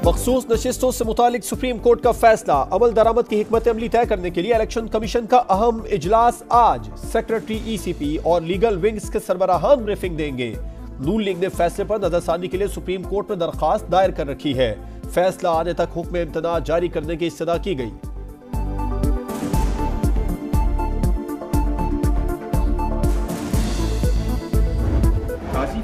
मखसूस नशिस्तों से मुतालिक सुप्रीम कोर्ट का फैसला। अमल दरामद की हिकमत अमली तय करने के लिए इलेक्शन कमीशन का अहम इजलास आज। सेक्रेटरी ECP और लीगल विंग्स के सरबराहान ब्रीफिंग देंगे। नून लीग ने फैसले पर नजरसानी के लिए सुप्रीम कोर्ट में दरखास्त दायर कर रखी है। फैसला आने तक हुक्म इम्तना जारी करने की इस्तदा की गई।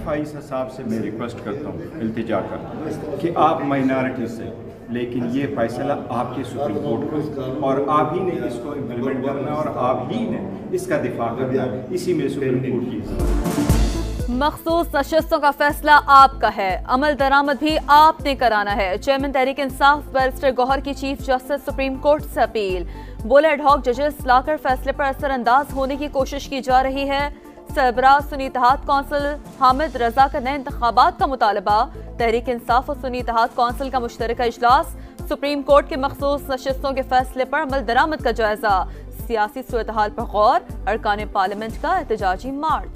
फाइज साहब से मैं रिक्वेस्ट करता हूँ, इल्तिजा करता हूँ कि आप माइनॉरिटी से, लेकिन ये फैसला आपके सुप्रीम कोर्ट का और आप ही ने इसको इम्प्लीमेंट करना है और आप ही ने इसका दिफा करना है। इसी में सुप्रीम कोर्ट की मखसूस नशिस्तों का फैसला आपका है, अमल दरामद भी आपने कराना है। चेयरमैन तहरीक इंसाफ बैरिस्टर गौहर की चीफ जस्टिस सुप्रीम कोर्ट से अपील। बोले एडहॉक जजेस लाकर फैसले पर असरअंदाज होने की कोशिश की जा रही है। सरबराह सुन्नी इत्तेहाद कौंसिल हामिद रजा का नए इंतखाबात का मुतालबा। तहरीक इंसाफ और सुन्नी इत्तेहाद कौंसिल का मुश्तरका इजलास। सुप्रीम कोर्ट के मखसूस नशिस्तों के फैसले पर अमल दरामद का जायजा। सियासी सूरत-ए-हाल पर गौर। अरकान पार्लियामेंट का एहतजाजी मार्च।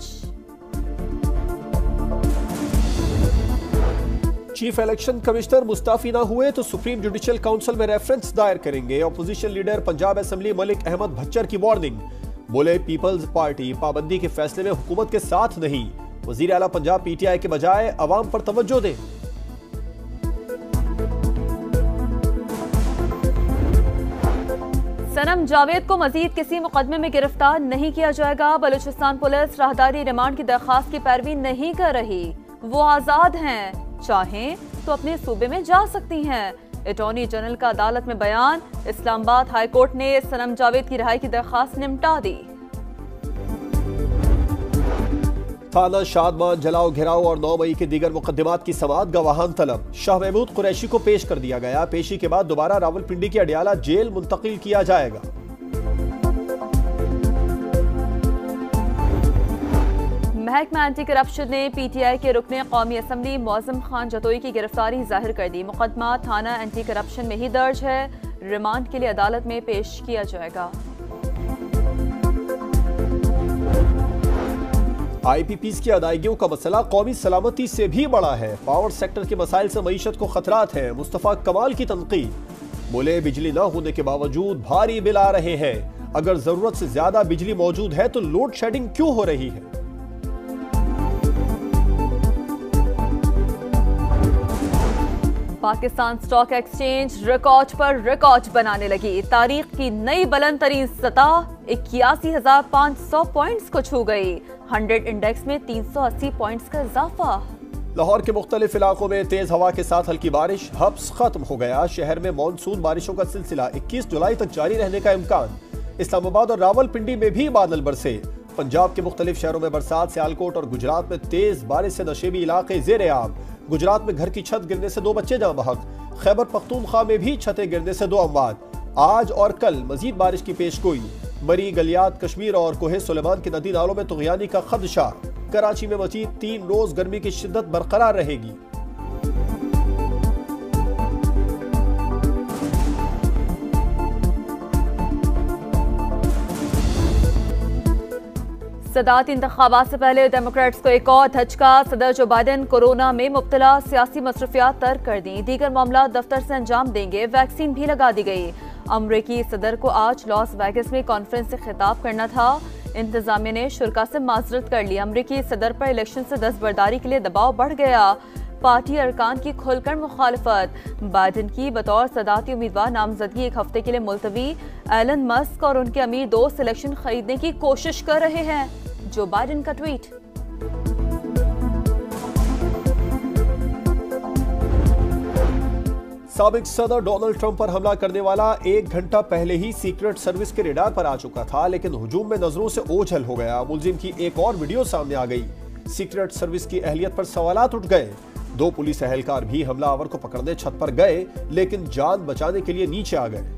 चीफ इलेक्शन कमिश्नर मुस्ताफी ना हुए तो सुप्रीम जुडिशियल काउंसिल में रेफरेंस दायर करेंगे। Opposition leader Punjab assembly Malik Ahmad Bhachar की वार्निंग। बोले पीपल्स पार्टी पाबंदी के फैसले में हुकूमत के साथ नहीं। वजीर आला पंजाब PTI के बजाय अवाम पर तवज्जो दें। सनम जावेद को मजीद किसी मुकदमे में गिरफ्तार नहीं किया जाएगा। बलूचिस्तान पुलिस राहदारी रिमांड की दरखास्त की पैरवी नहीं कर रही। वो आजाद हैं, चाहें तो अपने सूबे में जा सकती हैं। अटॉर्नी जनरल का अदालत में बयान। इस्लामाबाद हाई कोर्ट ने सनम जावेद की रिहाई की दरखास्त निपटा दी। थाना शादमान जलाओ घिराव और 9 मई के दीगर मुकदमात की समाअत गवाहान तलब। शाह महमूद कुरैशी को पेश कर दिया गया। पेशी के बाद दोबारा रावलपिंडी की अडियाला जेल मुंतकिल किया जाएगा। महकमा एंटी करप्शन ने PTI के रुकने कौमी असम्बली मौज़म खान जतोई की गिरफ्तारी जाहिर कर दी। मुकदमा थाना एंटी करप्शन में ही दर्ज है। रिमांड के लिए अदालत में पेश किया जाएगा। IPPs की अदायगियों का मसला कौमी सलामती से भी बड़ा है। पावर सेक्टर के मसाइल से मईशत को खतरात हैं। मुस्तफा कमाल की तनकीद। बोले बिजली न होने के बावजूद भारी बिल आ रहे हैं। अगर जरूरत से ज्यादा बिजली मौजूद है तो लोड शेडिंग क्यों हो रही है। पाकिस्तान स्टॉक एक्सचेंज रिकॉर्ड पर रिकॉर्ड बनाने लगी। तारीख की नई बुलंद तरीन सतह 81,500 पॉइंट्स को छू गई। 100 इंडेक्स में 380 पॉइंट्स का इजाफा। लाहौर के मुख्तलिफ इलाकों में तेज हवा के साथ हल्की बारिश। हब्स खत्म हो गया। शहर में मानसून बारिशों का सिलसिला 21 जुलाई तक जारी रहने का इम्कान। इस्लामाबाद और रावलपिंडी में भी बादल बरसे। पंजाब के मुख्तलिफ शहरों में बरसात। सियालकोट और गुजरात में तेज बारिश से नशेबी इलाके जेर आब। गुजरात में घर की छत गिरने से 2 बच्चे जाँ बहक। खैबर पख्तूनख्वा में भी छतें गिरने से 2 अमवात। आज और कल मजीद बारिश की पेशगोई। मरी, गलियात, कश्मीर और कोहे सुलेमान के नदी नालों में तुग़यानी का खदशा। कराची में मजीद 3 रोज गर्मी की शिद्दत बरकरार रहेगी। सदारती इंतखाबात से पहले डेमोक्रेट्स को एक और धचका। सदर जो बाइडेन कोरोना में मुब्तला, सियासी मसरूफियात तर्क कर दी। दीगर मामला दफ्तर से अंजाम देंगे। वैक्सीन भी लगा दी गई। अमरीकी सदर को आज लॉस वेगस में कॉन्फ्रेंस से खिताब करना था। इंतजामिया ने शुरा से माजरत कर ली। अमरीकी सदर पर इलेक्शन से दस्तबरदारी के लिए दबाव बढ़ गया। पार्टी अरकान की खुलकर मुखालफत। बाइडेन की बतौर सदारती उम्मीदवार नामजदगी 1 हफ्ते के लिए मुलतवी। एलन मस्क और उनके अमीर दोस्त इलेक्शन खरीदने की कोशिश कर रहे हैं। जो बाइडेन का ट्वीट। साबिक सदर डोनाल्ड ट्रंप पर हमला करने वाला 1 घंटा पहले ही सीक्रेट सर्विस के रेडार पर आ चुका था, लेकिन हुजूम में नजरों से ओझल हो गया। मुलजिम की एक और वीडियो सामने आ गई। सीक्रेट सर्विस की अहलियत पर सवालात उठ गए। 2 पुलिस एहलकार भी हमलावर को पकड़ने छत पर गए, लेकिन जान बचाने के लिए नीचे आ गए।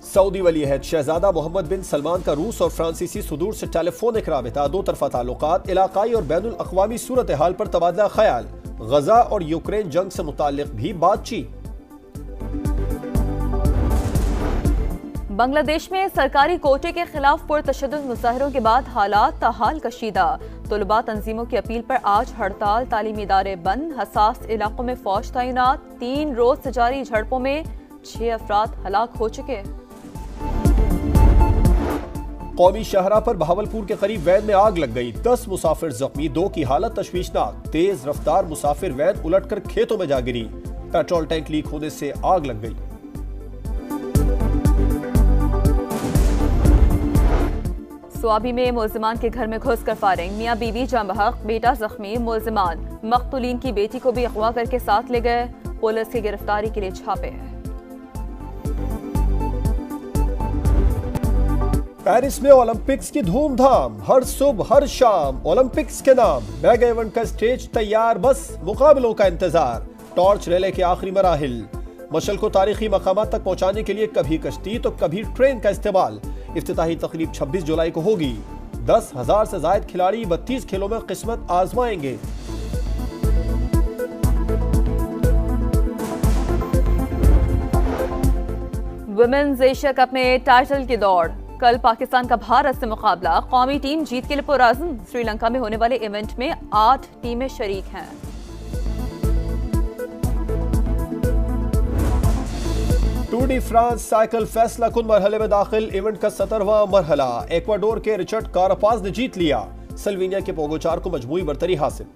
सऊदी वली-ए-अहद शहजादा मोहम्मद बिन सलमान का रूस और फ्रांसीसी सुदूर से टेलीफोनिक राबिता। 2 तरफा ताल्लुकात, इलाकाई और बैनुल अक़वामी सूरत हाल पर तबादला ख्याल। गजा और यूक्रेन जंग से मुताल्लिक भी बातचीत। बांग्लादेश में सरकारी कोटे के खिलाफ पुरतशद्दुद मुजाहिरों के बाद हालात ताहाल कशीदा। तलबा तंजीमों की अपील पर आज हड़ताल, तालीमी इदारे बंद, हसास इलाकों में फौज तैनात। 3 रोज से जारी झड़पों में 6 अफराद हलाक हो चुके। कौमी शाहरा पर बहावलपुर के करीब वैन में आग लग गई, 10 मुसाफिर जख्मी, 2 की हालत तशवीशनाक। तेज रफ्तार मुसाफिर वैन उलटकर खेतों में जा गिरी, पेट्रोल टैंक लीक होने से आग लग गई। स्वाबी में मुलजिमान के घर में घुसकर फायरिंग, मियां बीवी जाँ बहक, बेटा जख्मी। मुलजिमान मकतूलीन की बेटी को भी अगवा करके साथ ले गए, पुलिस की गिरफ्तारी के लिए छापे। पेरिस में ओलंपिक्स की धूमधाम, हर सुबह हर शाम ओलंपिक्स के नाम। मेगा इवेंट का स्टेज तैयार, बस मुकाबलों का इंतजार। टॉर्च रेले के आखिरी मराहिल, मशल को तारीखी मकामात तक पहुंचाने के लिए कभी कश्ती तो कभी ट्रेन का इस्तेमाल। इफ्तिताही तकरीब 26 जुलाई को होगी। 10,000 से जायद खिलाड़ी 32 खेलों में किस्मत आजमाएंगे। वुमेन्स एशिया कप में टाइटल की दौड़, कल पाकिस्तान का भारत से मुकाबला। कौमी टीम जीत के लिए पुरअज़्म। श्रीलंका में होने वाले इवेंट में 8 टीमें शरीक हैं। टूर डी फ्रांस साइकिल फैसला कुन मरहले में दाखिल, इवेंट का 17वां मरहला। एक्वाडोर के रिचर्ड कारपाज ने जीत लिया, स्लोवेनिया के पोगोचार को मजमूई बरतरी हासिल।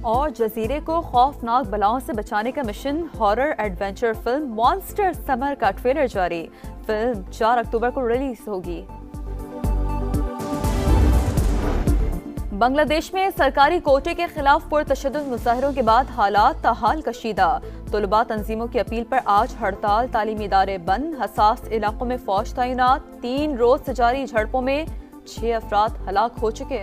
और जजीरे को खौफनाक बलाओं से बचाने का mission, horror adventure film monster summer का ट्रेलर जारी। फिल्म 4 अक्टूबर को रिलीज होगी। बांग्लादेश में सरकारी कोटे के खिलाफ पुरतशद्दुद मुजाहिरों के बाद हालात ताहाल कशीदा। तलबा तंजीमों की अपील पर आज हड़ताल, तालीमी इदारे बंद, हसास इलाकों में फौज तैनात। 3 रोज से जारी झड़पों में 6 अफराद हलाक हो चुके।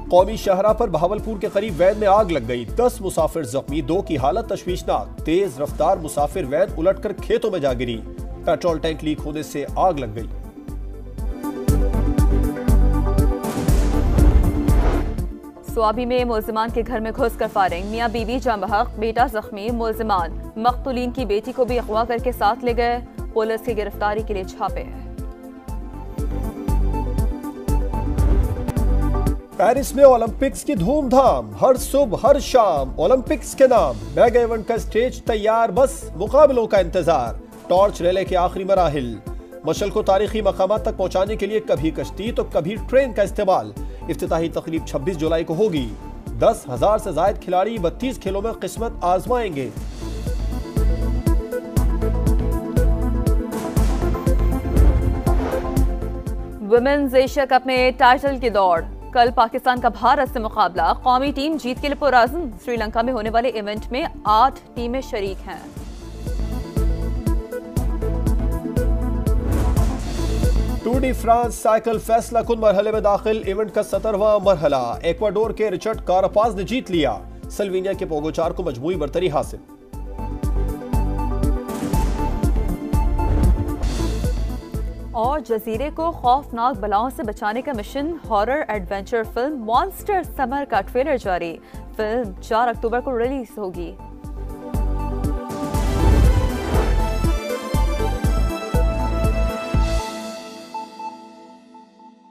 कौमी शाहरा पर बहावलपुर के करीब वैन में आग लग गई, 10 मुसाफिर जख्मी, 2 की हालत तशवीशनाक। तेज रफ्तार मुसाफिर वैन उलटकर खेतों में जा गिरी, पेट्रोल टैंक लीक होने से आग लग गई। स्वाबी में मुलजिमान के घर में घुसकर फायरिंग, मियां बीवी जाँ बहक, बेटा जख्मी। मुलजिमान मकतूलीन की बेटी को भी अगवा करके साथ ले गए, पुलिस की गिरफ्तारी के लिए छापे। पेरिस में ओलंपिक्स की धूमधाम, हर सुबह हर शाम ओलंपिक्स के नाम। मेगा इवेंट का स्टेज तैयार, बस मुकाबलों का इंतजार। टॉर्च रेले के आखिरी मराहिल, मशल को तारीखी मकामात तक पहुंचाने के लिए कभी कश्ती तो कभी ट्रेन का इस्तेमाल। इफ्तिताही तकरीब 26 जुलाई को होगी। 10,000 से जायद खिलाड़ी 32 खेलों में किस्मत आजमाएंगे। वुमेन्स एशिया कप में टाइटल की दौड़, कल पाकिस्तान का भारत से मुकाबला। कौमी टीम जीत के लिए पुरअज़्म। श्रीलंका में होने वाले इवेंट में 8 टीमें शरीक हैं। टूर डी फ्रांस साइकिल फैसला कुन मरहले में दाखिल, इवेंट का 17वां मरहला। एक्वाडोर के रिचर्ड कारपाज ने जीत लिया, स्लोवेनिया के पोगोचार को मजमूई बरतरी हासिल। और जजीरे को खौफनाक बलाओं से बचाने का mission, horror adventure film monster summer का ट्रेलर जारी। फिल्म 4 अक्टूबर को रिलीज होगी।